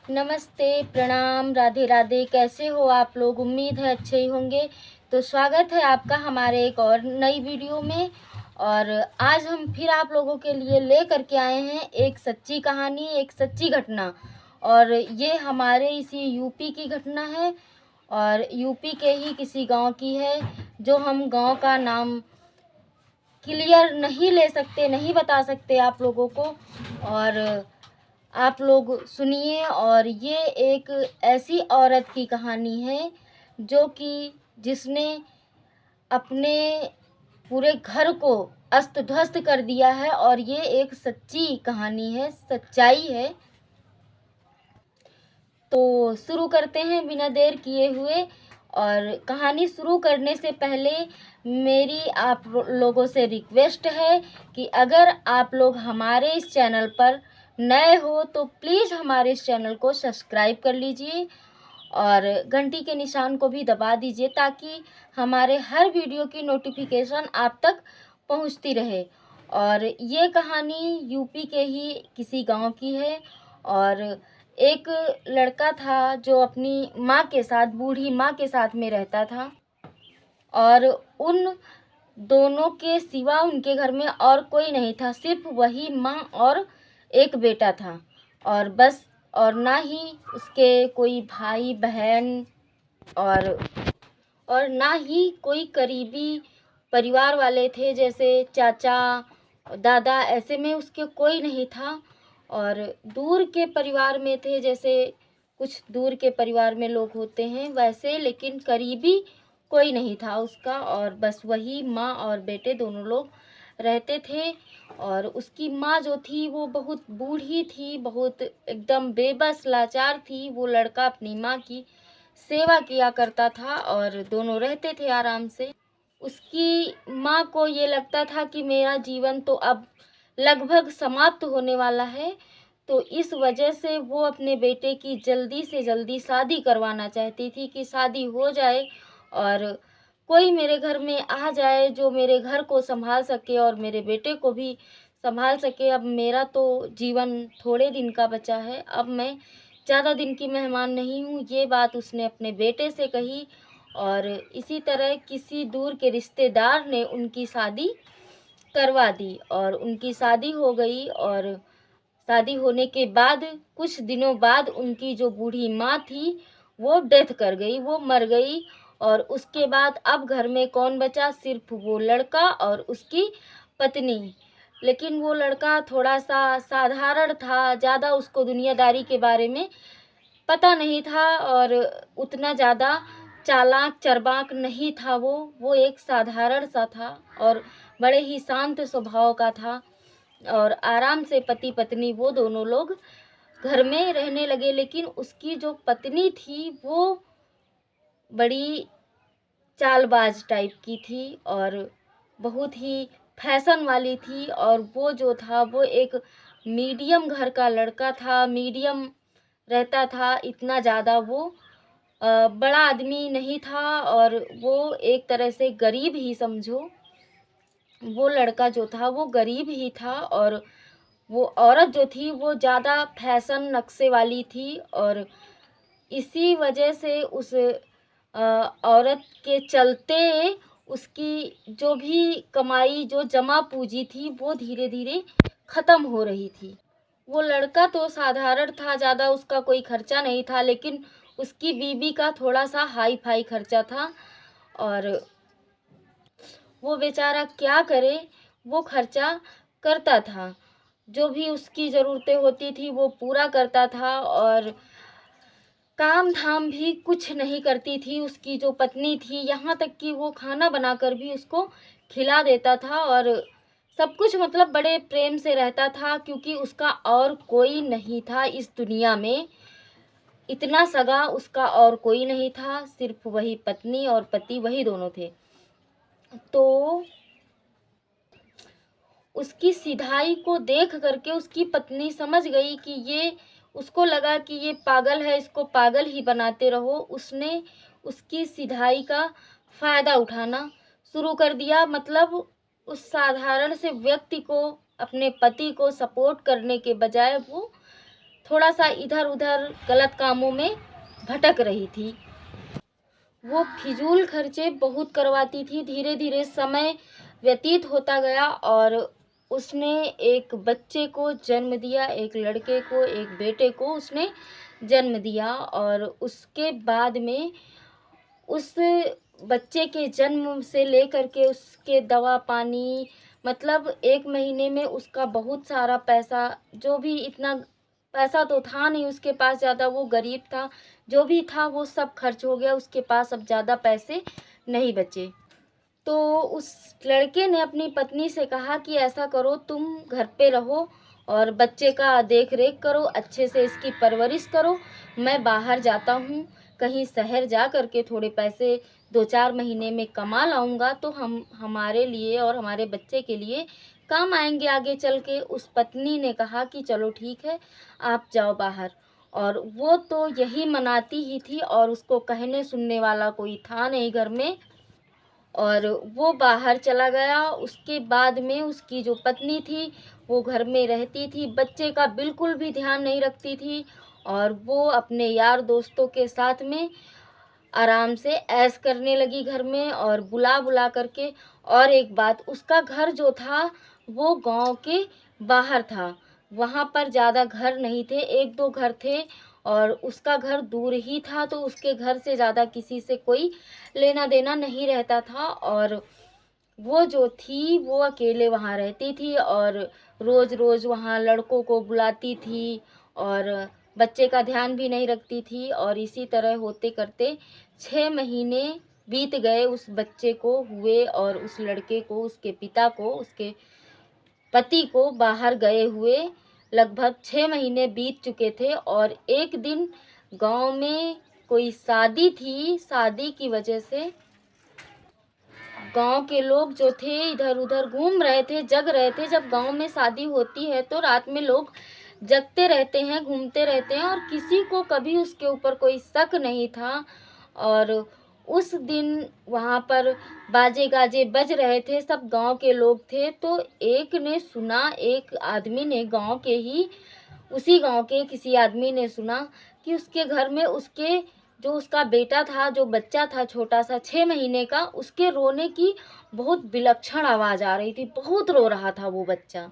नमस्ते, प्रणाम, राधे राधे। कैसे हो आप लोग? उम्मीद है अच्छे ही होंगे। तो स्वागत है आपका हमारे एक और नई वीडियो में। और आज हम फिर आप लोगों के लिए ले करके आए हैं एक सच्ची कहानी, एक सच्ची घटना। और ये हमारे इसी यूपी की घटना है और यूपी के ही किसी गांव की है, जो हम गांव का नाम क्लियर नहीं ले सकते, नहीं बता सकते आप लोगों को। और आप लोग सुनिए। और ये एक ऐसी औरत की कहानी है जो कि जिसने अपने पूरे घर को अस्त ध्वस्त कर दिया है। और ये एक सच्ची कहानी है, सच्चाई है। तो शुरू करते हैं बिना देर किए हुए। और कहानी शुरू करने से पहले मेरी आप लोगों से रिक्वेस्ट है कि अगर आप लोग हमारे इस चैनल पर नए हो तो प्लीज़ हमारे इस चैनल को सब्सक्राइब कर लीजिए और घंटी के निशान को भी दबा दीजिए, ताकि हमारे हर वीडियो की नोटिफिकेशन आप तक पहुंचती रहे। और ये कहानी यूपी के ही किसी गांव की है। और एक लड़का था जो अपनी माँ के साथ, बूढ़ी माँ के साथ में रहता था। और उन दोनों के सिवा उनके घर में और कोई नहीं था, सिर्फ वही माँ और एक बेटा था। और बस, और ना ही उसके कोई भाई बहन और ना ही कोई करीबी परिवार वाले थे, जैसे चाचा दादा, ऐसे में उसके कोई नहीं था। और दूर के परिवार में थे, जैसे कुछ दूर के परिवार में लोग होते हैं वैसे, लेकिन करीबी कोई नहीं था उसका। और बस वही माँ और बेटे दोनों लोग रहते थे। और उसकी माँ जो थी वो बहुत बूढ़ी थी, बहुत एकदम बेबस लाचार थी। वो लड़का अपनी माँ की सेवा किया करता था और दोनों रहते थे आराम से। उसकी माँ को ये लगता था कि मेरा जीवन तो अब लगभग समाप्त होने वाला है। तो इस वजह से वो अपने बेटे की जल्दी से जल्दी शादी करवाना चाहती थी कि शादी हो जाए और कोई मेरे घर में आ जाए जो मेरे घर को संभाल सके और मेरे बेटे को भी संभाल सके। अब मेरा तो जीवन थोड़े दिन का बचा है, अब मैं ज़्यादा दिन की मेहमान नहीं हूँ। ये बात उसने अपने बेटे से कही। और इसी तरह किसी दूर के रिश्तेदार ने उनकी शादी करवा दी और उनकी शादी हो गई। और शादी होने के बाद कुछ दिनों बाद उनकी जो बूढ़ी माँ थी वो डेथ कर गई, वो मर गई। और उसके बाद अब घर में कौन बचा? सिर्फ वो लड़का और उसकी पत्नी। लेकिन वो लड़का थोड़ा सा साधारण था, ज़्यादा उसको दुनियादारी के बारे में पता नहीं था और उतना ज़्यादा चालाक चरबाक नहीं था। वो एक साधारण सा था और बड़े ही शांत स्वभाव का था। और आराम से पति पत्नी वो दोनों लोग घर में रहने लगे। लेकिन उसकी जो पत्नी थी वो बड़ी चालबाज टाइप की थी और बहुत ही फैशन वाली थी। और वो जो था वो एक मीडियम घर का लड़का था, मीडियम रहता था। इतना ज़्यादा वो बड़ा आदमी नहीं था और वो एक तरह से गरीब ही समझो। वो लड़का जो था वो गरीब ही था और वो औरत जो थी वो ज़्यादा फैशन नक्शे वाली थी। और इसी वजह से उस औरत के चलते उसकी जो भी कमाई, जो जमा पूंजी थी, वो धीरे धीरे ख़त्म हो रही थी। वो लड़का तो साधारण था, ज़्यादा उसका कोई खर्चा नहीं था, लेकिन उसकी बीवी का थोड़ा सा हाई फाई खर्चा था। और वो बेचारा क्या करे, वो खर्चा करता था, जो भी उसकी ज़रूरतें होती थी वो पूरा करता था। और काम धाम भी कुछ नहीं करती थी उसकी जो पत्नी थी, यहाँ तक कि वो खाना बनाकर भी उसको खिला देता था। और सब कुछ मतलब बड़े प्रेम से रहता था, क्योंकि उसका और कोई नहीं था इस दुनिया में। इतना सगा उसका और कोई नहीं था, सिर्फ वही पत्नी और पति, वही दोनों थे। तो उसकी सिधाई को देख करके उसकी पत्नी समझ गई कि ये, उसको लगा कि ये पागल है, इसको पागल ही बनाते रहो। उसने उसकी सिधाई का फ़ायदा उठाना शुरू कर दिया। मतलब उस साधारण से व्यक्ति को, अपने पति को सपोर्ट करने के बजाय वो थोड़ा सा इधर उधर गलत कामों में भटक रही थी। वो फिजूल खर्चे बहुत करवाती थी। धीरे धीरे समय व्यतीत होता गया और उसने एक बच्चे को जन्म दिया, एक लड़के को, एक बेटे को उसने जन्म दिया। और उसके बाद में उस बच्चे के जन्म से लेकर के उसके दवा पानी, मतलब 1 महीने में उसका बहुत सारा पैसा, जो भी, इतना पैसा तो था नहीं उसके पास ज़्यादा, वो गरीब था, जो भी था वो सब खर्च हो गया, उसके पास अब ज़्यादा पैसे नहीं बचे। तो उस लड़के ने अपनी पत्नी से कहा कि ऐसा करो, तुम घर पे रहो और बच्चे का देख रेख करो, अच्छे से इसकी परवरिश करो, मैं बाहर जाता हूँ, कहीं शहर जा कर के थोड़े पैसे 2-4 महीने में कमा लाऊंगा, तो हम हमारे लिए और हमारे बच्चे के लिए काम आएंगे आगे चल के। उस पत्नी ने कहा कि चलो ठीक है, आप जाओ बाहर। और वो तो यही मनाती ही थी और उसको कहने सुनने वाला कोई था नहीं घर में, और वो बाहर चला गया। उसके बाद में उसकी जो पत्नी थी वो घर में रहती थी, बच्चे का बिल्कुल भी ध्यान नहीं रखती थी, और वो अपने यार दोस्तों के साथ में आराम से ऐश करने लगी घर में और बुला बुला करके। और एक बात, उसका घर जो था वो गांव के बाहर था, वहाँ पर ज़्यादा घर नहीं थे, 1-2 घर थे, और उसका घर दूर ही था, तो उसके घर से ज़्यादा किसी से कोई लेना देना नहीं रहता था। और वो जो थी वो अकेले वहाँ रहती थी और रोज़ रोज़ वहाँ लड़कों को बुलाती थी और बच्चे का ध्यान भी नहीं रखती थी। और इसी तरह होते करते 6 महीने बीत गए उस बच्चे को हुए, और उस लड़के को, उसके पिता को, उसके पति को बाहर गए हुए लगभग 6 महीने बीत चुके थे। और एक दिन गांव में कोई शादी थी, शादी की वजह से गांव के लोग जो थे इधर उधर घूम रहे थे, जग रहे थे। जब गांव में शादी होती है तो रात में लोग जगते रहते हैं, घूमते रहते हैं, और किसी को कभी उसके ऊपर कोई शक नहीं था। और उस दिन वहाँ पर बाजे गाजे बज रहे थे, सब गांव के लोग थे। तो एक ने सुना, एक आदमी ने, गांव के ही, उसी गांव के किसी आदमी ने सुना कि उसके घर में उसके जो उसका बेटा था, जो बच्चा था छोटा सा 6 महीने का, उसके रोने की बहुत विलक्षण आवाज़ आ रही थी, बहुत रो रहा था वो बच्चा।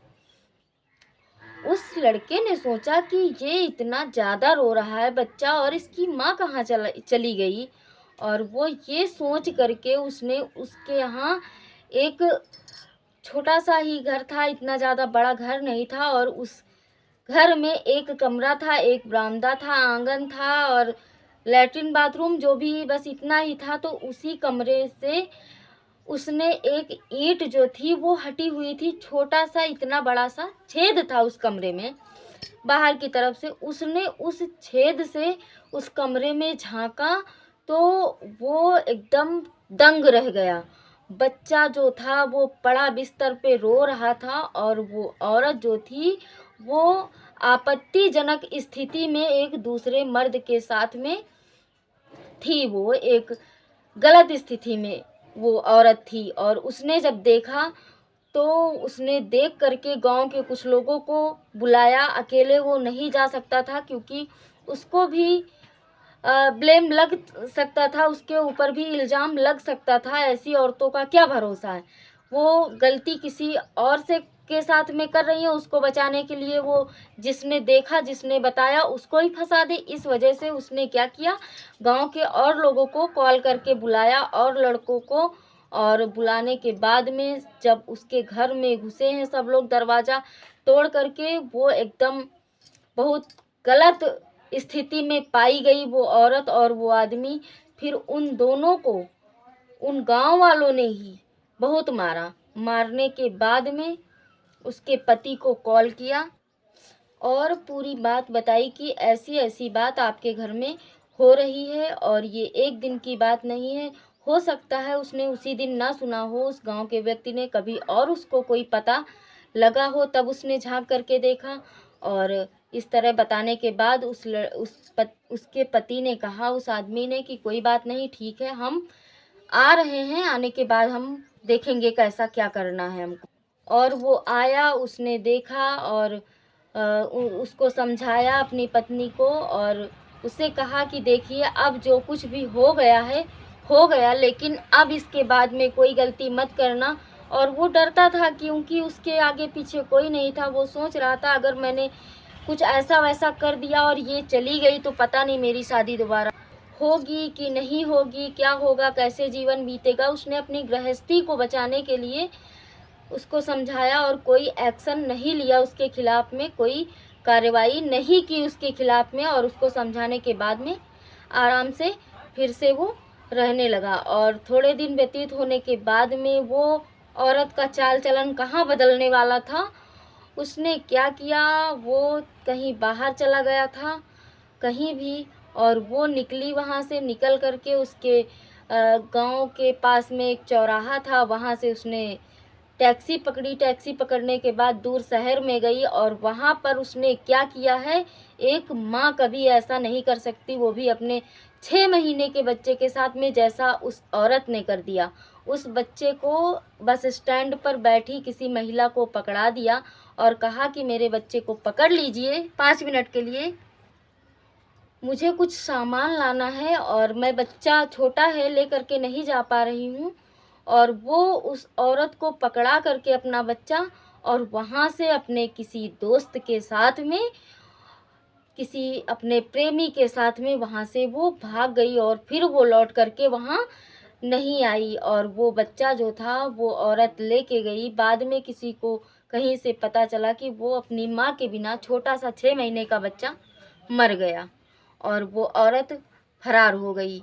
उस लड़के ने सोचा कि ये इतना ज़्यादा रो रहा है बच्चा, और इसकी माँ कहाँ चली गई। और वो ये सोच करके उसने उसके यहाँ एक छोटा सा ही घर था, इतना ज़्यादा बड़ा घर नहीं था, और उस घर में एक कमरा था, एक बरामदा था, आंगन था और लैट्रिन बाथरूम, जो भी, बस इतना ही था। तो उसी कमरे से उसने एक ईंट जो थी वो हटी हुई थी, छोटा सा, इतना बड़ा सा छेद था उस कमरे में बाहर की तरफ से। उसने उस छेद से उस कमरे में झांका तो वो एकदम दंग रह गया। बच्चा जो था वो पड़ा बिस्तर पे रो रहा था, और वो औरत जो थी वो आपत्तिजनक स्थिति में एक दूसरे मर्द के साथ में थी, वो एक गलत स्थिति में वो औरत थी। और उसने जब देखा तो उसने देख करके गांव के कुछ लोगों को बुलाया। अकेले वो नहीं जा सकता था क्योंकि उसको भी ब्लेम लग सकता था, उसके ऊपर भी इल्ज़ाम लग सकता था। ऐसी औरतों का क्या भरोसा है, वो गलती किसी और से के साथ में कर रही है, उसको बचाने के लिए वो जिसने देखा, जिसने बताया, उसको ही फंसा दे। इस वजह से उसने क्या किया, गांव के और लोगों को कॉल करके बुलाया, और लड़कों को। और बुलाने के बाद में जब उसके घर में घुसे हैं सब लोग दरवाज़ा तोड़ करके, वो एकदम बहुत गलत स्थिति में पाई गई वो औरत और वो आदमी। फिर उन दोनों को उन गांव वालों ने ही बहुत मारा। मारने के बाद में उसके पति को कॉल किया और पूरी बात बताई कि ऐसी ऐसी बात आपके घर में हो रही है, और ये एक दिन की बात नहीं है। हो सकता है उसने उसी दिन ना सुना हो, उस गांव के व्यक्ति ने कभी और उसको कोई पता लगा हो, तब उसने झांक करके देखा। और इस तरह बताने के बाद उसके पति ने कहा उस आदमी ने कि कोई बात नहीं, ठीक है, हम आ रहे हैं, आने के बाद हम देखेंगे कैसा क्या करना है हमको। और वो आया, उसने देखा, और उसको समझाया अपनी पत्नी को और उससे कहा कि देखिए अब जो कुछ भी हो गया है, हो गया, लेकिन अब इसके बाद में कोई गलती मत करना। और वो डरता था क्योंकि उसके आगे पीछे कोई नहीं था। वो सोच रहा था अगर मैंने कुछ ऐसा वैसा कर दिया और ये चली गई तो पता नहीं मेरी शादी दोबारा होगी कि नहीं होगी, क्या होगा, कैसे जीवन बीतेगा। उसने अपनी गृहस्थी को बचाने के लिए उसको समझाया और कोई एक्शन नहीं लिया उसके खिलाफ में, कोई कार्रवाई नहीं की उसके खिलाफ में। और उसको समझाने के बाद में आराम से फिर से वो रहने लगा। और थोड़े दिन व्यतीत होने के बाद में वो औरत का चाल चलन कहाँ बदलने वाला था। उसने क्या किया, वो कहीं बाहर चला गया था, कहीं भी, और वो निकली वहाँ से। निकल करके उसके गांव के पास में एक चौराहा था, वहाँ से उसने टैक्सी पकड़ी। टैक्सी पकड़ने के बाद दूर शहर में गई और वहाँ पर उसने क्या किया है, एक माँ कभी ऐसा नहीं कर सकती, वो भी अपने 6 महीने के बच्चे के साथ में, जैसा उस औरत ने कर दिया। उस बच्चे को बस स्टैंड पर बैठी किसी महिला को पकड़ा दिया और कहा कि मेरे बच्चे को पकड़ लीजिए 5 मिनट के लिए, मुझे कुछ सामान लाना है और मैं, बच्चा छोटा है, लेकर के नहीं जा पा रही हूँ। और वो उस औरत को पकड़ा करके अपना बच्चा और वहाँ से अपने किसी दोस्त के साथ में, किसी अपने प्रेमी के साथ में वहाँ से वो भाग गई और फिर वो लौट करके वहाँ नहीं आई। और वो बच्चा जो था वो औरत लेके गई। बाद में किसी को कहीं से पता चला कि वो अपनी माँ के बिना, छोटा सा 6 महीने का बच्चा मर गया और वो औरत फरार हो गई।